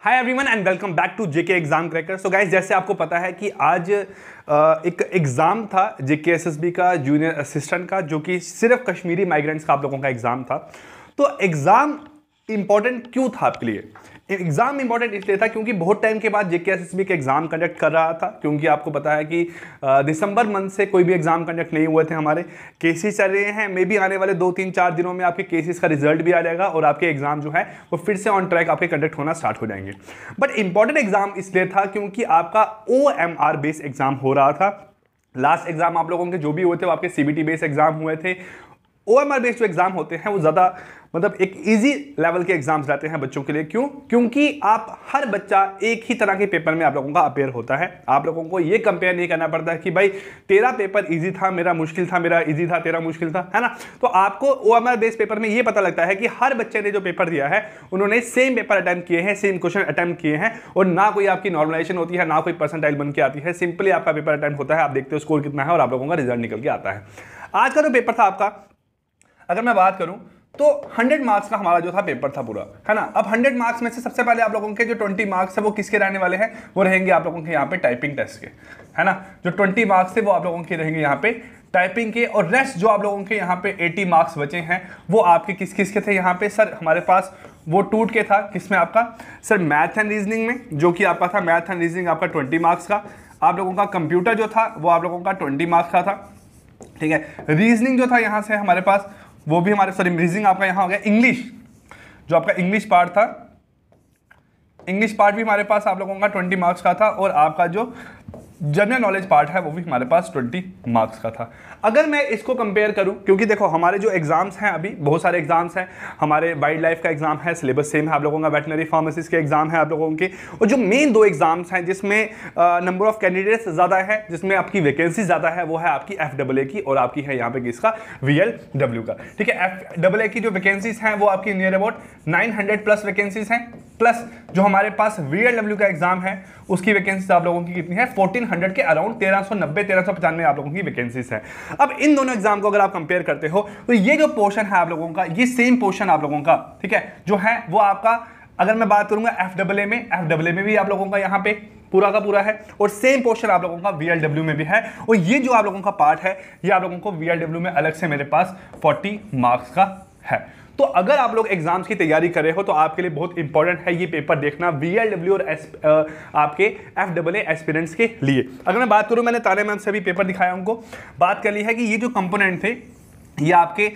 Hi everyone and welcome back to JK exam cracker. So guys, जैसे आपको पता है कि आज एक एग्ज़ाम था जेके एसएसबी का जूनियर असिस्टेंट का, जो कि सिर्फ कश्मीरी माइग्रेंट्स का आप लोगों का एग्ज़ाम था। तो एग्ज़ाम इंपॉर्टेंट क्यों था आपके लिए? एग्ज़ाम इंपॉर्टेंट इसलिए था क्योंकि बहुत टाइम के बाद जेके एसएसबी के एग्ज़ाम कंडक्ट कर रहा था, क्योंकि आपको पता है कि दिसंबर मंथ से कोई भी एग्ज़ाम कंडक्ट नहीं हुए थे। हमारे केसेस चल रहे हैं, मे बी आने वाले 2-3-4 दिनों में आपके केसेस का रिजल्ट भी आ जाएगा और आपके एग्ज़ाम जो है वो फिर से ऑन ट्रैक आपके कंडक्ट होना स्टार्ट हो जाएंगे। बट इंपॉर्टेंट एग्ज़ाम इसलिए था क्योंकि आपका OMR बेस्ड एग्ज़ाम हो रहा था। लास्ट एग्ज़ाम आप लोगों के जो भी हुए थे वो आपके CBT बेस्ड एग्ज़ाम हुए थे। OMR बेस्ड जो एग्जाम होते हैं वो ज़्यादा मतलब एक इजी लेवल के एग्जाम्स रहते हैं बच्चों के लिए। क्यों? क्योंकि आप हर बच्चा एक ही तरह के पेपर में आप लोगों का अपेयर होता है। आप लोगों को ये कंपेयर नहीं करना पड़ता है कि भाई तेरा पेपर इजी था, मेरा मुश्किल था, मेरा इजी था, तेरा मुश्किल था, है ना। तो आपको OMR बेस्ड पेपर में ये पता लगता है कि हर बच्चे ने जो पेपर दिया है उन्होंने सेम पेपर अटेम्प्ट किए हैं, सेम क्वेश्चन अटेम्प्ट किए हैं, और ना कोई आपकी नॉर्मलाइजेशन होती है, ना कोई परसेंटाइल बन के आती है। सिंपली आपका पेपर अटेम्प्ट होता है, आप देखते हो स्कोर कितना है और आप लोगों का रिजल्ट निकल के आता है। आज का जो पेपर था आपका, अगर मैं बात करूं तो 100 मार्क्स का हमारा जो था पेपर था पूरा, है ना। अब 100 मार्क्स में से सबसे पहले आप लोगों के जो 20 मार्क्स है वो किसके रहने वाले हैं? वो रहेंगे आप लोगों के यहाँ पे टाइपिंग टेस्ट के, है ना। जो 20 मार्क्स थे वो आप लोगों के रहेंगे यहाँ पे टाइपिंग के, और रेस्ट जो आप लोगों के यहाँ पे 80 मार्क्स बचे हैं वो आपके किस किस के थे यहाँ पे? सर हमारे पास वो टूट के था किसमें आपका? सर मैथ एंड रीजनिंग में, जो कि आपका था मैथ एंड रीजनिंग आपका 20 मार्क्स का। आप लोगों का कंप्यूटर जो था वो आप लोगों का 20 मार्क्स का था, ठीक है। रीजनिंग जो था यहाँ से हमारे पास वो भी हमारे, सॉरी रीजनिंग आपका यहाँ हो गया। इंग्लिश जो आपका इंग्लिश पार्ट था, इंग्लिश पार्ट भी हमारे पास आप लोगों का 20 मार्क्स का था, और आपका जो जनरल नॉलेज पार्ट है वो भी हमारे पास 20 मार्क्स का था। अगर मैं इसको कंपेयर करूं, क्योंकि देखो हमारे जो एग्जाम्स हैं अभी बहुत सारे एग्जाम्स हैं। हमारे वाइल्ड लाइफ का एग्जाम है, सिलेबस सेम है आप लोगों का, वेटनरी फार्मेसिस्ट के एग्जाम है आप लोगों के, और जो मेन दो एग्जाम्स हैं जिसमें नंबर ऑफ कैंडिडेट्स ज़्यादा है, जिसमें आपकी वैकेंसी ज़्यादा है, वो है आपकी FAA की और आपकी है यहाँ पे किसका? VLW का, ठीक है। FAA की जो वैकेंसीज हैं वो आपकी नियर अबाउट 900 प्लस वैकेंसीज हैं, प्लस जो हमारे पास VLW का एग्जाम है उसकी वैकेंसीज आप लोगों की कितनी है? 1400 के अराउंड 1390-1395 आप लोगों की वैकेंसीज है। अब इन दोनों एग्जाम को अगर आप कंपेयर करते हो तो ये जो पोर्शन है आप लोगों का, ये सेम पोर्शन आप लोगों का, ठीक है, जो है वो आपका, अगर मैं बात करूंगा FAA में भी आप लोगों का यहाँ पे पूरा का पूरा है, और सेम पोर्शन आप लोगों का VLW में भी है। और ये जो आप लोगों का पार्ट है ये आप लोगों को VLW में अलग से मेरे पास 40 मार्क्स का है। तो अगर आप लोग एग्जाम्स की तैयारी कर रहे हो तो आपके लिए बहुत इंपॉर्टेंट है ये पेपर देखना, VLW और आपके FAA एस्पिरेंट्स के लिए। अगर मैं बात करूं, मैंने ताने मैम से भी पेपर दिखाया, उनको बात कर ली है कि ये जो कंपोनेंट थे ये आपके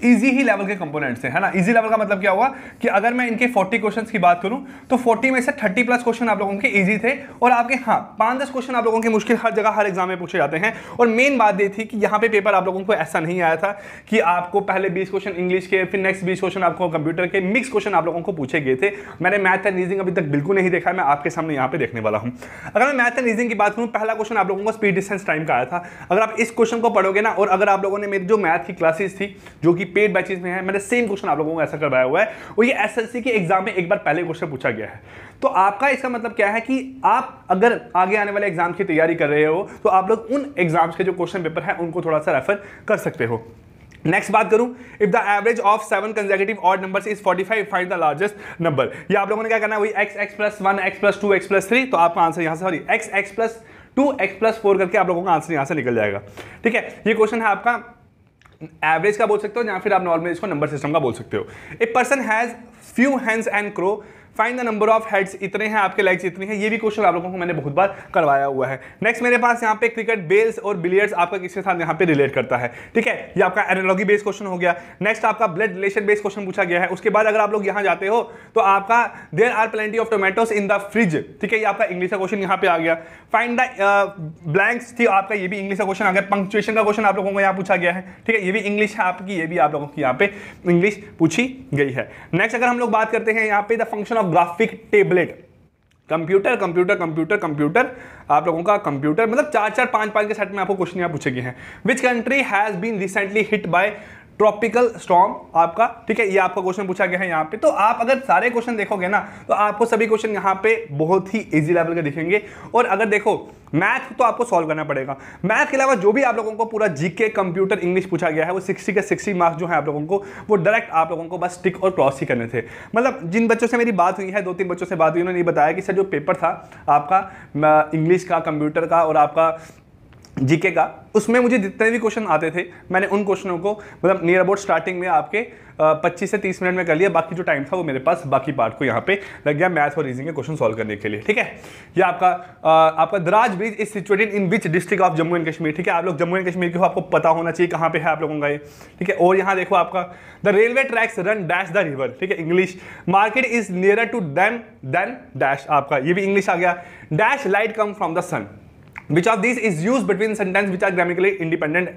इजी ही लेवल के कंपोनेंट्स हैं, है ना। इजी लेवल का मतलब क्या हुआ कि अगर मैं इनके 40 क्वेश्चंस की बात करूं तो 40 में से 30 प्लस क्वेश्चन आप लोगों के इजी थे, और आपके 5-10 क्वेश्चन आप लोगों के मुश्किल हर जगह हर एग्जाम में पूछे जाते हैं। और मेन बात ये थी कि यहाँ पे पेपर आप लोगों को ऐसा नहीं आया था कि आपको पहले 20 क्वेश्चन इंग्लिश के, फिर नेक्स्ट 20 क्वेश्चन आपको कंप्यूटर के, मिक्स क्वेश्चन आप लोगों को पूछे गए थे। मैंने मैथ एंड रीजनिंग अभी तक बिल्कुल नहीं देखा है, मैं आपके सामने यहाँ पे देखने वाला हूँ। अगर मैं मैथ एंड रीजनिंग की बात करूँ, पहला क्वेश्चन आप लोगों को स्पीड डिस्टेंस टाइम का आया था। अगर आप इस क्वेश्चन को पढ़ोगे ना, और अगर आप लोगों ने मेरी जो मैथ की क्लासेस थी जो कि पेड बैचेस में है, मैंने सेम क्वेश्चन आप लोगों को ऐसा करवाया हुआ है, और ये SSC के एग्जाम में एक बार पहले क्वेश्चन पूछा गया है। तो आपका इसका मतलब क्या है कि आप अगर आगे आने वाले एग्जाम की तैयारी कर रहे हो तो आप लोग उन एग्जाम्स के जो क्वेश्चन पेपर है उनको थोड़ा सा रेफर कर सकते हो। नेक्स्ट बात करूं, if the average of 7 consecutive odd numbers is 45, find the largest number. ये आप लोगों ने क्या करना है? वही x+1, x+2, x+3, तो आपका आंसर यहां से, सॉरी x+2, x+4 करके आप लोगों का आंसर यहां से निकल जाएगा, ठीक है। ये क्वेश्चन है आपका एवरेज का बोल सकते हो, या फिर आप नॉर्मल इसको नंबर सिस्टम का बोल सकते हो। A person has few hands and crow, find the number of heads, इतने हैं आपके लेग्स इतनी है। ये भी क्वेश्चन आप लोगों को मैंने बहुत बार करवाया हुआ है। नेक्स्ट मेरे पास यहाँ पे क्रिकेट, बेल्स और बिलियर्ड्स आपका किसके साथ यहाँ पे रिलेट करता है, ठीक है। ये आपका एनालॉजी बेस्ड क्वेश्चन हो गया। नेक्स्ट आपका ब्लड रिलेशन बेस्ड क्वेश्चन पूछा गया है। उसके बाद अगर आप लोग यहाँ जाते हो तो आपका there are plenty of tomatoes in the fridge, ठीक है, ये आपका इंग्लिश का क्वेश्चन यहाँ पे आ गया। फाइंड द ब्लैंक्स थी आपका, ये भी इंग्लिश का क्वेश्चन आ गया। पंक्चुएशन का क्वेश्चन आप लोगों को यहाँ पूछा गया है, ठीक है, ये भी इंग्लिश है आपकी, ये भी आप लोगों की यहाँ पे इंग्लिश पूछी गई है। नेक्स्ट अगर हम लोग बात करते हैं यहाँ पे the function of graphic tablet, computer computer computer computer, आप लोगों का कंप्यूटर मतलब 4-4, 5-5 के सेट में आपको क्वेश्चन यहाँ पूछे गए हैं। Which country has been recently hit by tropical storm आपका, ठीक है, ये आपका क्वेश्चन पूछा गया है यहाँ पे। तो आप अगर सारे क्वेश्चन देखोगे ना तो आपको सभी क्वेश्चन यहाँ पे बहुत ही इजी लेवल के दिखेंगे। और अगर देखो मैथ तो आपको सॉल्व करना पड़ेगा, मैथ के अलावा जो भी आप लोगों को पूरा जीके कंप्यूटर इंग्लिश पूछा गया है वो 60 के 60 मार्क्स जो है आप लोगों को वो डायरेक्ट आप लोगों को बस टिक और क्रॉस ही करने थे। मतलब जिन बच्चों से मेरी बात हुई है, 2-3 बच्चों से बात हुई, उन्होंने ये बताया कि सर जो पेपर था आपका इंग्लिश का, कंप्यूटर का और आपका जीके का, उसमें मुझे जितने भी क्वेश्चन आते थे मैंने उन क्वेश्चनों को मतलब नियर अबाउट स्टार्टिंग में आपके 25 से 30 मिनट में कर लिया, बाकी जो टाइम था वो मेरे पास बाकी पार्ट को यहाँ पे लग गया मैथ और रीजनिंग के क्वेश्चन सॉल्व करने के लिए, ठीक है। ये आपका दराज bridge is situated in which district of Jammu and Kashmir, ठीक है। आप लोग जम्मू एंड कश्मीर के हो, आपको पता होना चाहिए कहाँ पे है आप लोगों का ये, ठीक है। और यहाँ देखो आपका the railway tracks run dash the river, ठीक है, English market is nearer to than dash, आपका ये भी इंग्लिश आ गया। Dash light come from the sun, Which of these is used between sentence which are grammatically independent?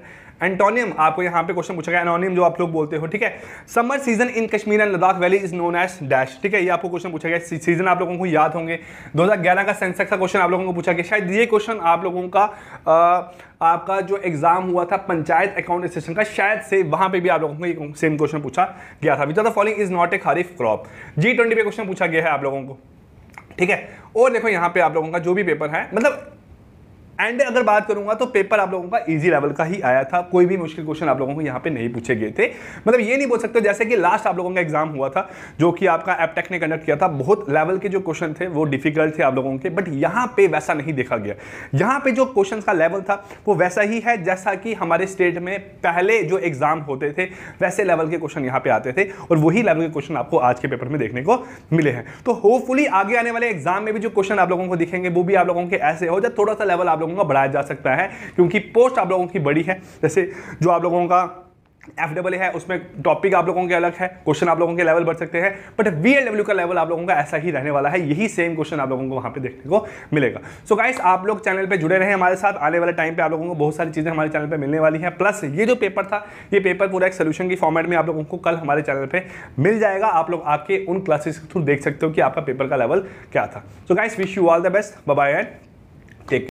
Antonym आपको यहाँ पे क्वेश्चन पूछा गया, एनोनियम जो आप लोग बोलते हो, ठीक है। Summer season in Kashmir and Ladakh valley is known as dash, ठीक है, ये आपको क्वेश्चन पूछा गया। सीजन आप लोगों को याद होंगे, 2011 का सेंसेक्स का क्वेश्चन आप लोगों को पूछा गया। शायद ये क्वेश्चन आप लोगों का आपका जो एग्जाम हुआ था पंचायत अकाउंट असिस्टेंट का, शायद से वहां पे भी आप लोगों को ये सेम क्वेश्चन पूछा गया था। Which of the following is not a kharif crop, G20 पे क्वेश्चन पूछा गया है आप लोगों को, ठीक है। और देखो यहाँ पे आप लोगों का जो भी पेपर है, मतलब एंड अगर बात करूंगा तो पेपर आप लोगों का इजी लेवल का ही आया था, कोई भी मुश्किल क्वेश्चन आप लोगों को यहाँ पे नहीं पूछे गए थे। मतलब ये नहीं बोल सकते जैसे कि लास्ट आप लोगों का एग्जाम हुआ था जो कि आपका एपटेक ने कंडक्ट किया था, बहुत लेवल के जो क्वेश्चन थे वो डिफिकल्ट थे आप लोगों के, बट यहाँ पे वैसा नहीं देखा गया। यहाँ पे जो क्वेश्चन का लेवल था वो वैसा ही है जैसा कि हमारे स्टेट में पहले जो एग्जाम होते थे वैसे लेवल के क्वेश्चन यहाँ पे आते थे, और वही लेवल के क्वेश्चन आपको आज के पेपर में देखने को मिले हैं। तो होपफुली आगे आने वाले एग्जाम में भी जो क्वेश्चन आप लोगों को दिखेंगे वो भी आप लोगों के ऐसे हो जाए, थोड़ा सा लेवल आप लोगों का बढ़ाया जा सकता है, क्योंकि पोस्ट आप लोगों की बड़ी है। जैसे जो आप लोगों का FAA है उसमें टॉपिक आप लोगों के अलग है, क्वेश्चन आप लोगों के लेवल बढ़ सकते हैं, बट VLW का लेवल आप लोगों का ऐसा ही रहने वाला है, यही सेम क्वेश्चन आप लोगों को वहां पे देखने को मिलेगा। सो गाइस आप लोग चैनल पे जुड़े रहे हमारे साथ, आने वाले टाइम पे आप लोगों को बहुत सारी चीजें हमारे चैनल पे मिलने वाली हैं। प्लस ये जो पेपर था ये पेपर पूरा एक सोल्यूशन की फॉर्मेट में आप लोगों को कल हमारे चैनल पे मिल जाएगा, आप लोग आके उन क्लासेस के थ्रू देख सकते हो कि आपका पेपर का लेवल क्या था। So guys wish you all the best, bye bye and take care.